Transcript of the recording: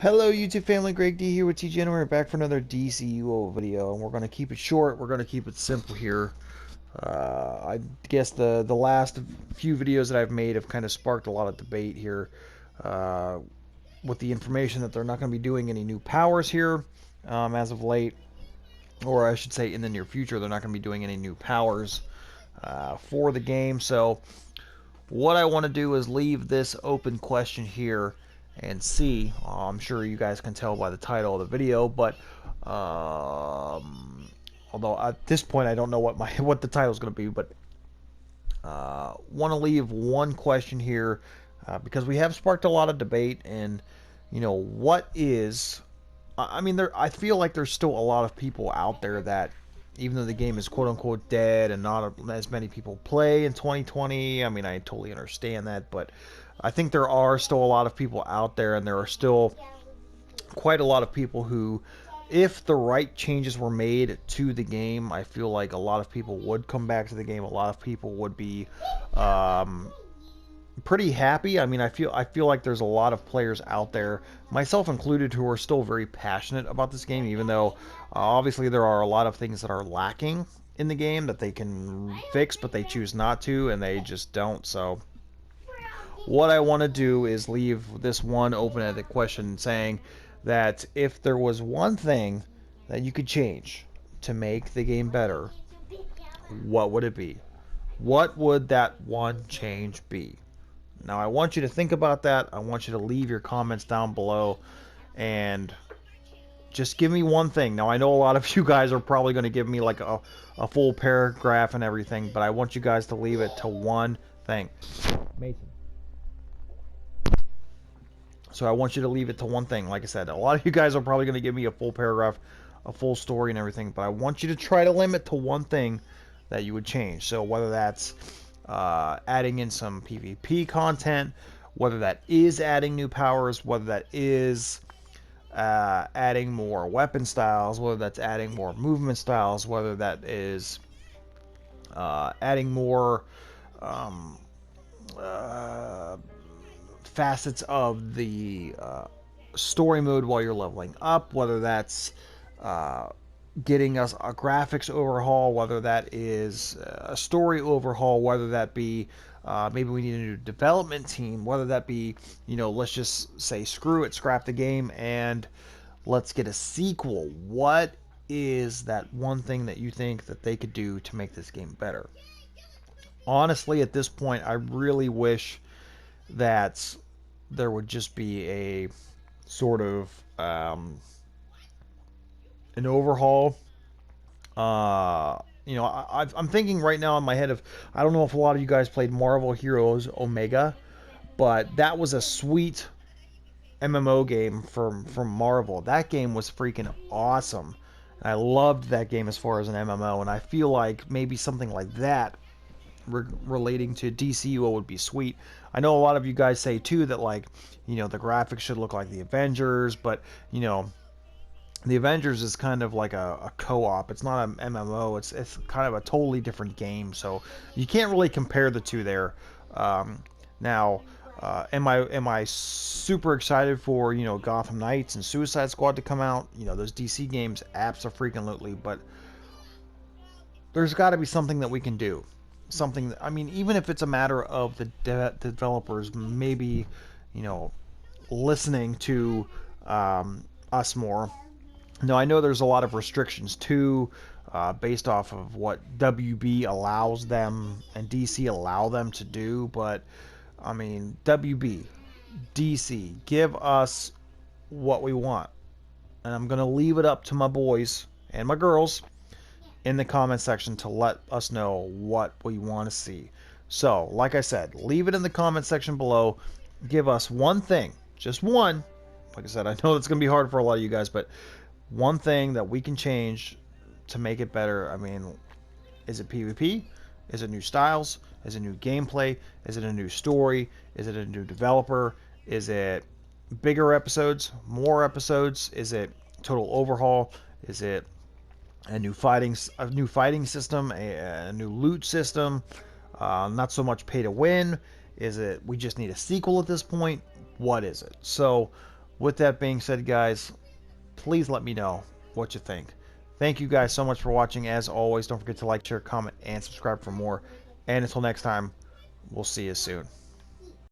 Hello YouTube family, Greg D here with TG, and we're back for another DCUO video, and we're going to keep it short, we're going to keep it simple here. I guess the last few videos that I've made have kind of sparked a lot of debate here uh, with the information that they're not going to be doing any new powers here as of late, or I should say in the near future they're not going to be doing any new powers for the game. So what I want to do is leave this open question here and see. I'm sure you guys can tell by the title of the video, but although at this point I don't know what what the title is going to be, but want to leave one question here because we have sparked a lot of debate, and what is. I mean, I feel like there's still a lot of people out there that, even though the game is quote unquote dead and not as many people play in 2020, I mean, I totally understand that, but I think there are still a lot of people out there, and there are still quite a lot of people who, if the right changes were made to the game, I feel like a lot of people would come back to the game. A lot of people would be pretty happy. I mean, I feel like there's a lot of players out there, myself included, who are still very passionate about this game, even though obviously there are a lot of things that are lacking in the game that they can fix, but they choose not to, and they just don't. So what I want to do is leave this one open-ended question, saying that if there was one thing that you could change to make the game better, what would it be? What would that one change be? Now, I want you to think about that. I want you to leave your comments down below and just give me one thing. Now, I know a lot of you guys are probably going to give me like a full paragraph and everything, but I want you guys to leave it to one thing. Mason. So I want you to leave it to one thing. Like I said, a lot of you guys are probably going to give me a full paragraph, a full story and everything, but I want you to try to limit to one thing that you would change. So whether that's adding in some PvP content, whether that is adding new powers, whether that is adding more weapon styles, whether that's adding more movement styles, whether that is adding more um, uh, facets of the story mode while you're leveling up, whether that's getting us a graphics overhaul, whether that is a story overhaul, whether that be maybe we need a new development team, whether that be, let's just say screw it, scrap the game, and let's get a sequel. What is that one thing that you think that they could do to make this game better? Honestly, at this point, I really wish that there would just be a sort of an overhaul. I'm thinking right now in my head of, I don't know if a lot of you guys played Marvel Heroes Omega, but that was a sweet MMO game from Marvel. That game was freaking awesome. And I loved that game as far as an MMO, and I feel like maybe something like that relating to DCUO would be sweet. I know a lot of you guys say too that, like, the graphics should look like the Avengers, but the Avengers is kind of like a co-op. It's not an MMO. It's kind of a totally different game, so you can't really compare the two there. Now, am I super excited for Gotham Knights and Suicide Squad to come out? Those DC games, absolutely. But there's got to be something that we can do. Something that, I mean, even if it's a matter of the developers maybe listening to us more. Now, I know there's a lot of restrictions too, based off of what WB allows them and DC allow them to do, but I mean, WB, DC, give us what we want. And I'm going to leave it up to my boys and my girls in the comment section to let us know what we want to see. So, like I said, leave it in the comment section below. Give us one thing, just one. Like I said, I know it's going to be hard for a lot of you guys, but one thing that we can change to make it better. I mean, is it PvP? Is it new styles? Is it new gameplay? Is it a new story? Is it a new developer? Is it bigger episodes? More episodes? Is it total overhaul? Is it a new fighting system? A new loot system? Not so much pay to win. Is it we just need a sequel at this point? What is it? So with that being said, guys, please let me know what you think. Thank you guys so much for watching. As always, don't forget to like, share, comment, and subscribe for more. And until next time, we'll see you soon.